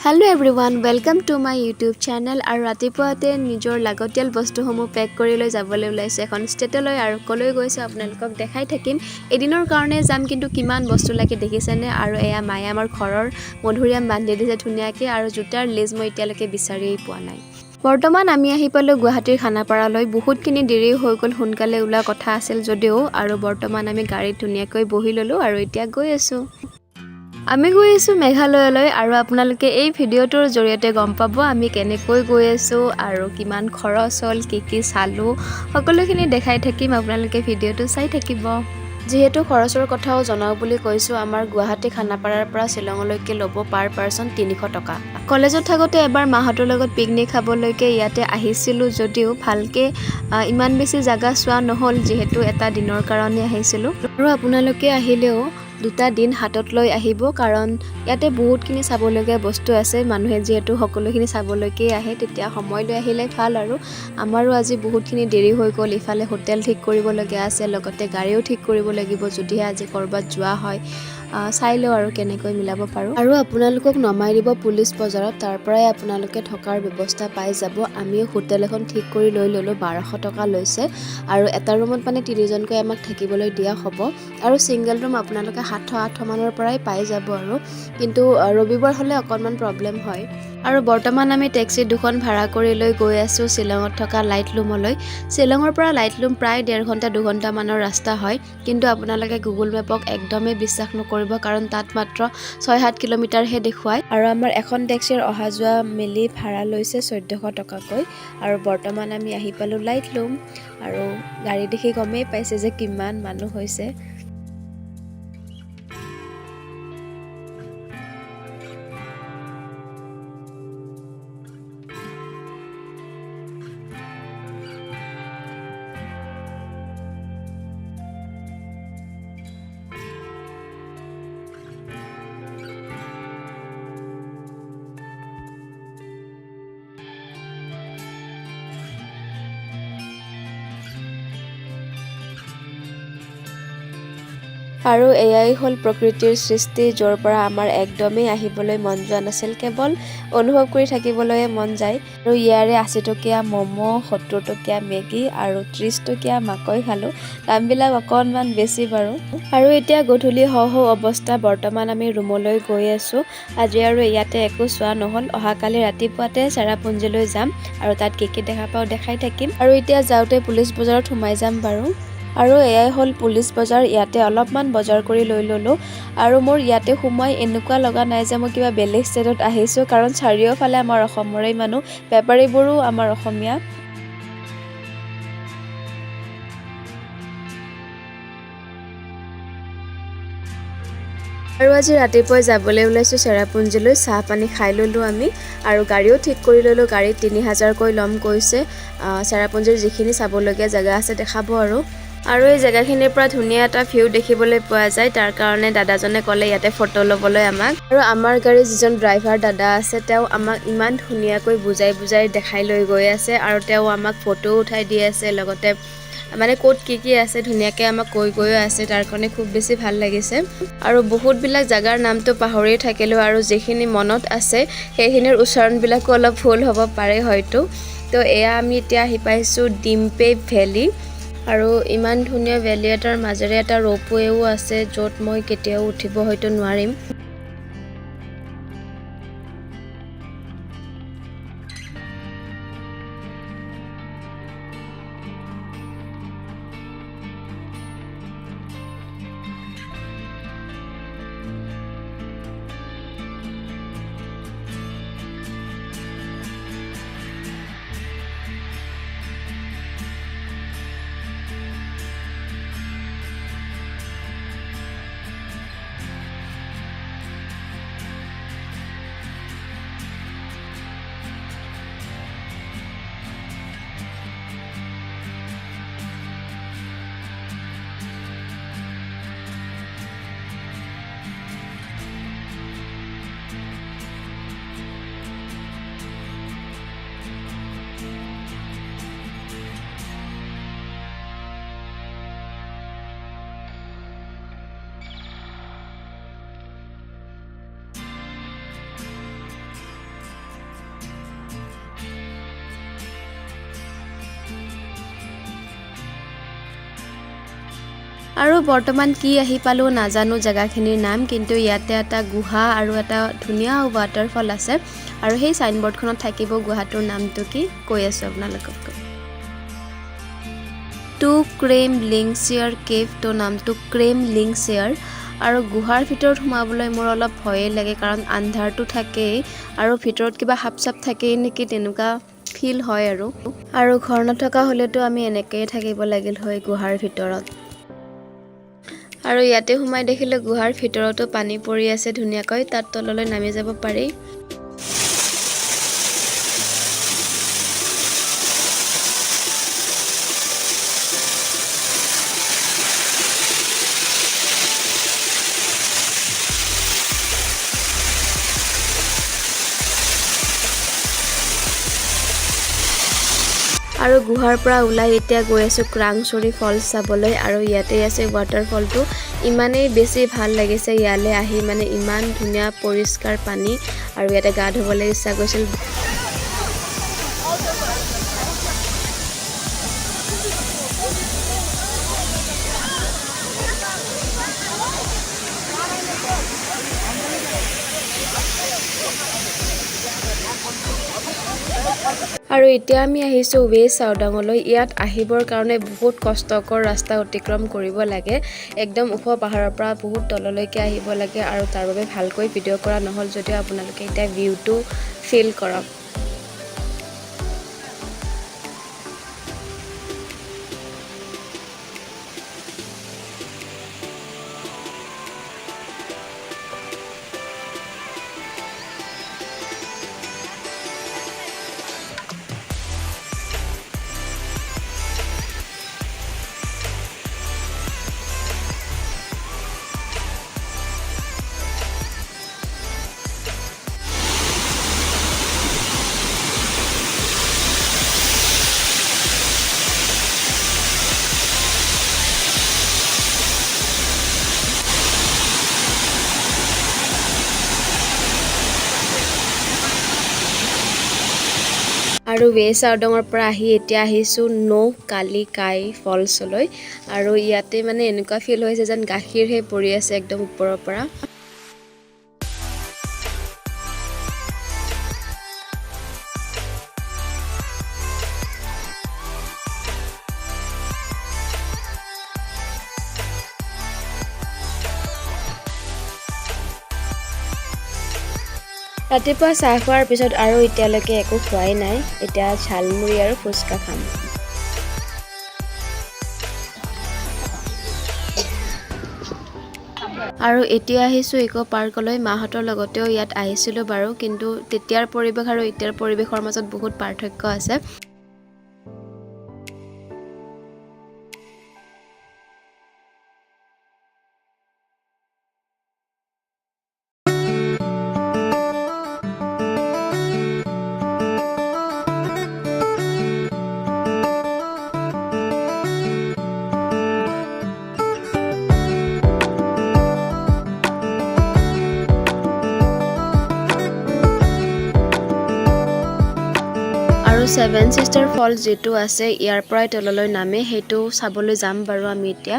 Hello everyone, welcome to my YouTube channel আৰু ৰাতিপুৱাতে নিজৰ লাগতিয়াল বস্তুসমূহ পেক কৰি লৈ যাবলৈ ওলাইছে এখন ষ্টেটলৈ আৰু কলৈ গৈছে আপোনালোকক দেখাই থাকিম এদিনৰ কাৰণে যাম কিন্তু কিমান বস্তু লাগে দেখিছেনে আৰু এয়া মায়ে আমাৰ ঘৰৰ মধুৰিয়াম বান্ধি দিছে ধুনীয়াকৈ আৰু জোতাৰ লেজ মই এতিয়ালৈকে বিচাৰিয়েই পোৱা নাই বৰ্তমান আমি আহি পালো গুৱাহাটীৰ খানাপাৰালৈ বহুতখিনি দেৰি হৈ গ'ল সোনকালে ওলোৱা কথা আছিল যদিও আৰু বৰ্তমান আমি গাড়ীত ধুনীয়াকৈ বহি ললো আৰু এতিয়া গৈ আছো আমি গৈ আছো মেঘালয়লৈ আৰু আপোনালোকে এই ভিডিঅ'টোৰ জৰিয়তে গম পাব আমি কেনেকৈ গৈ আছো আৰু কিমান খৰচ হ'ল কি চালো সকলোখিনি দেখাই থাকিম আপোনালোকে ভিডিঅ'টো চাই থাকিব যেহেতু খৰচৰ কথাও জনাও বুলি কৈছো আমাৰ গুৱাহাটী খানাপাৰাৰ পৰা শ্বিলঙলৈকে ল'ব পাৰ পাৰসন 300 টকা কলেজত থাকোতে এবাৰ মাহতৰ লগত পিকনিক খাবলৈকে ইয়াতে আহিছিলো যদিও ভালকে ইমান বেছি জাগা চোৱা নহল যেহেতু এটা দিনৰ কাৰণে আহিছিলো আৰু আপোনালোকে আহিলেও দুটা দিন হাতত লৈ আহিব কাৰণ ইয়াতে বহুতখিনি চাবলগীয়া বস্তু আছে মানুহে যেহেতু সকলোখিনি চাবলৈকে আহে তেতিয়া সময় লৈ আহিলে ভাল আৰু আমাৰো আজি বহুতখিনি দেৰি হৈ গ'ল ইফালে হোটেল ঠিক কৰিব লগা আছে লগতে গাড়ীও ঠিক কৰিব লাগিব যদিহে আজি কৰবাত যোৱা হয় চাই লও আৰু কেনেকৈ মিলাব পাৰো আৰু আপোনালোকক নমাই দিব পুলিচ বজাৰত তাৰ পৰাই আপোনালোকে থকাৰ ব্যৱস্থা পাই যাব আমি হোটেল এখন ঠিক কৰি লৈ ললো 1200 টকা লৈছে আৰু এটা ৰুমত মানে 3 জনকৈ আমাক থাকিবলৈ দিয়া হ'ব আৰু সিঙ্গেল ৰুম আপোনালোকে 700-800 মানৰ পৰাই পাই যাব আৰু কিন্তু ৰবিবাৰ হলে অকনমান প্ৰবলেম হয় আৰু বৰ্তমান আমি টেক্সি দুখন ভাড়া কৰি লৈ গৈ আছো শ্বিলঙত থকা লাইটলুমলৈ শ্বিলঙৰ পৰা লাইটলুম প্ৰায় 1.5 ঘণ্টা 2 ঘণ্টা মানৰ ৰাস্তা হয় কিন্তু আপোনালোকে গুগল মেপক একদমেই বিশ্বাস নকৰিব কাৰণ তাত মাত্ৰ 6-7 কিলোমিটাৰ হে দেখুৱায় আৰু আমাৰ এখন টেক্সিৰ অহা যোৱা মিলি ভাড়া লৈছে 1400 টকাকৈ আৰু বৰ্তমান আমি আহি পালো লাইটলুম আৰু গাড়ী দেখি গমেই পাইছে যে কিমান মানুহ হৈছে আৰু এয়াই হল প্ৰকৃতিৰ সৃষ্টি যৰ পৰা আমাৰ একদমেই আহিবলৈ মন যোৱা নাছিল কেৱল অনুভৱ কৰি থাকিবলৈ মন যায় আৰু ইয়াৰে 80 টকীয়া মমো 70 টকীয়া মেগী আৰু 30 টকীয়া মাকৈ খালো দামবিলাক অকনমান বেছি বাৰু আৰু এতিয়া গধূলি হও অৱস্থা বৰ্তমান আমি ৰুমলৈ গৈ আছো আজি আৰু ইয়াতে একো চোৱা নহল অহাকালি ৰাতিপুৱাতে চেৰাপুঞ্জীলৈ যাম আৰু তাত কি দেখা পাও দেখাই থাকিম আৰু এতিয়া যাওতে পুলিচ বজাৰত সোমাই যাম বাৰু আৰু এয়াই হল পুলিচ বজাৰ ইয়াতে অলপমান বজাৰ কৰি লৈ ললো আৰু মোৰ ইয়াতে সোমাই এনেকুৱা লগা নাই যে মই কিবা বেলেগ ষ্টেটত আহিছো কাৰণ চাৰিওফালে আমাৰ অসমৰে মানুহ বেপাৰীবোৰো আমাৰ অসমীয়া আৰু আজি ৰাতিপুৱা যাবলৈ ওলাইছো চেৰাপুঞ্জীলৈ চাহ পানী খাই ললো আমি আৰু গাড়ীও ঠিক কৰি ললো গাড়ী 3000 কৈ লম কৈছে চেৰাপুঞ্জীৰ যিখিনি চাবলগীয়া জায়গা আছে দেখাব আৰু এই জায়গাখিনিৰ পৰা ধুনীয়া এটা ভিউ দেখিবলৈ পোৱা যায় তাৰ কাৰণে দাদাজনে ক'লে ইয়াতে ফটো ল'বলৈ আমাক আৰু আমাৰ গাড়ীৰ যিজন ড্ৰাইভাৰ দাদা আছে তেওঁ আমাক ইমান ধুনীয়াকৈ বুজাই দেখাই লৈ গৈ আছে আৰু তেওঁ আমাক ফটো উঠাই দি আছে লগতে মানে ক'ত কি আছে ধুনীয়াকৈ আমাক গৈও আছে তাৰ কাৰণে খুব বেছি ভাল লাগিছে আৰু বহুতবিলাক জাগাৰ নামটো পাহৰি থাকিলো আৰু যিখিনি মনত আছে সেইখিনিৰ উচ্চাৰণবিলাকো অলপ ভুল হ'ব পাৰে হয়তো তো এয়া আমি এতিয়া আহি পাইছো ডিম্পে ভেলী আৰু ইমান ধুনীয়া ভেলী এটাৰ মাজেৰে এটা ৰোপৱেও আছে য'ত মই কেতিয়াও উঠিব হয়তো নোৱাৰিম আৰু বৰ্তমান কি আহি পালো নাজানো জাগাখিনিৰ নাম কিন্তু ইয়াতে এটা গুহা আৰু এটা ধুনীয়া ৱাটাৰফল আছে আৰু সেই সাইনবোৰ্ডখনত থাকিব গুহাটোৰ নামটো কি কৈ আছো আপোনালোকক টু ক্ৰেম লিংচিয়াৰ কেভ তো নামটো ক্ৰেম লিংচিয়াৰ আৰু গুহাৰ ভিতৰত সোমাবলৈ মোৰ অলপ ভয় লাগে কাৰণ আন্ধাৰটো থাকে আৰু ভিতৰত কিবা হাপচাপ থাকে নেকি তেনেকুৱা ফিল হয় আৰু ঘৰ নথকা হলেতো আমি এনেকৈ থাকিব লাগিল হয় গুহাৰ ভিতৰত আৰু ইয়াতে সোমাই দেখিলে গুহাৰ ভিতৰতো পানী পৰি আছে ধুনীয়াকৈ তাত তললৈ নামি যাব পাৰি আৰু গুহাৰ পৰা ওলাই এতিয়া গৈ আছো ক্ৰাংচুৰি ফলছ চাবলৈ আৰু ইয়াতে আছে ৱাটাৰফলটো ইমানেই বেছি ভাল লাগিছে ইয়ালে আহি মানে ইমান ধুনীয়া পৰিষ্কাৰ পানী আৰু ইয়াতে গা ধুবলৈ ইচ্ছা গৈছিল আৰু এতিয়া আমি আহিছো ৱেষ্ট চাউডাঙলৈ ইয়াত আহিবৰ কাৰণে বহুত কষ্টকৰ ৰাস্তা অতিক্ৰম কৰিব লাগে একদম ওখ পাহাৰৰ পৰা বহুত তললৈকে আহিব লাগে আৰু তাৰ বাবে ভালকৈ ভিডিঅ' কৰা নহল যদিও আপোনালোকে এতিয়া ভিউটো ফিল কৰক আৰু ৱেষ্ট চাউডঙৰ পৰা আহি এতিয়া আহিছো নৌ কালি কাই ফলছলৈ আৰু ইয়াতে মানে এনেকুৱা ফিল হৈছে যেন গাখীৰহে পৰি আছে একদম ওপৰৰ পৰা ৰাতিপুৱা চাহ খোৱাৰ পিছত আৰু এতিয়ালৈকে একো খোৱাই নাই এতিয়া ঝালমুড়ি আৰু ফুচকা খাম আৰু এতিয়া আহিছো ইকো পাৰ্কলৈ মাহঁতৰ লগতেও ইয়াত আহিছিলো বাৰু কিন্তু তেতিয়াৰ পৰিবেশ আৰু এতিয়াৰ পৰিবেশৰ মাজত বহুত পাৰ্থক্য আছে আৰু সেভেন সিস্টাৰ ফলছ যেটো আছে ইয়াৰ পৰাই তললৈ নামে হেতু চাবলৈ যাম বাৰু আমি এতিয়া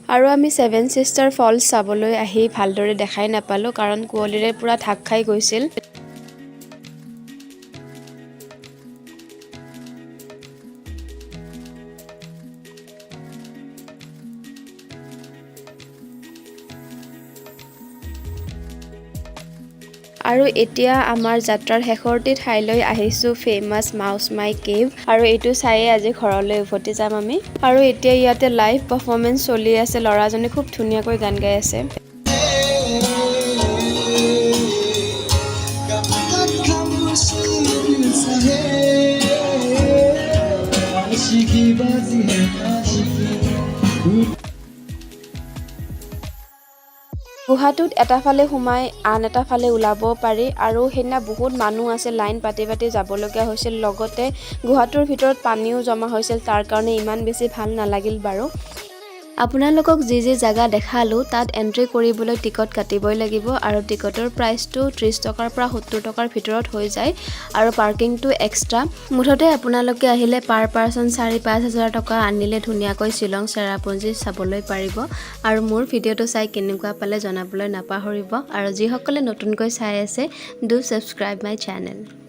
আৰু আমি সেভেন সিস্টাৰ ফলছ চাবলৈ আহি ভালদৰে দেখাই নাপালো কাৰণ কুঁৱলীৰে পুৰা ঢাক খাই গৈছিল আৰু এতিয়া আমাৰ যাত্ৰাৰ শেষৰটি ঠাইলৈ আহিছো ফেমাস মাউস মাই কেভ আৰু এইটো চাইয়ে আজি ঘৰলৈ উভতি যাম আমি আৰু এতিয়া ইয়াতে লাইভ পাৰফৰমেন্স চলি আছে লৰাজনে খুব ধুনীয়াকৈ গান গাই আছে গুহাটোত এটা ফালে সোমাই আন এটা ফালে ওলাব পাৰি আৰু হেনা বহুত মানুহ আছে লাইন পাতি পাতি যাব লগা হৈছিল লগতে গুহাটোৰ ভিতৰত পানীও জমা হৈছিল তাৰ কাৰণে ইমান বেছি ভাল নালাগিল বাৰু আপোনালোকক যি জাগা দেখালো তাত এন্ট্ৰি কৰিবলৈ টিকট কাটিবই লাগিব আৰু টিকটৰ প্ৰাইচটো 30 টকাৰ পৰা 70 টকাৰ ভিতৰত হৈ যায় আৰু পাৰ্কিংটো এক্সট্ৰা মুঠতে আপোনালোকে আহিলে পাৰ পাৰসন 4-5 হাজাৰ টকা আনিলে ধুনীয়াকৈ শ্বিলং চেৰাপুঞ্জি চাবলৈ পাৰিব আৰু মোৰ ভিডিওটো চাই কেনেকুৱা পালে জনাবলৈ নাপাহৰিব আৰু যিসকলে নতুনকৈ চাই আছে ডু সাবস্ক্ৰাইব মাই চেনেল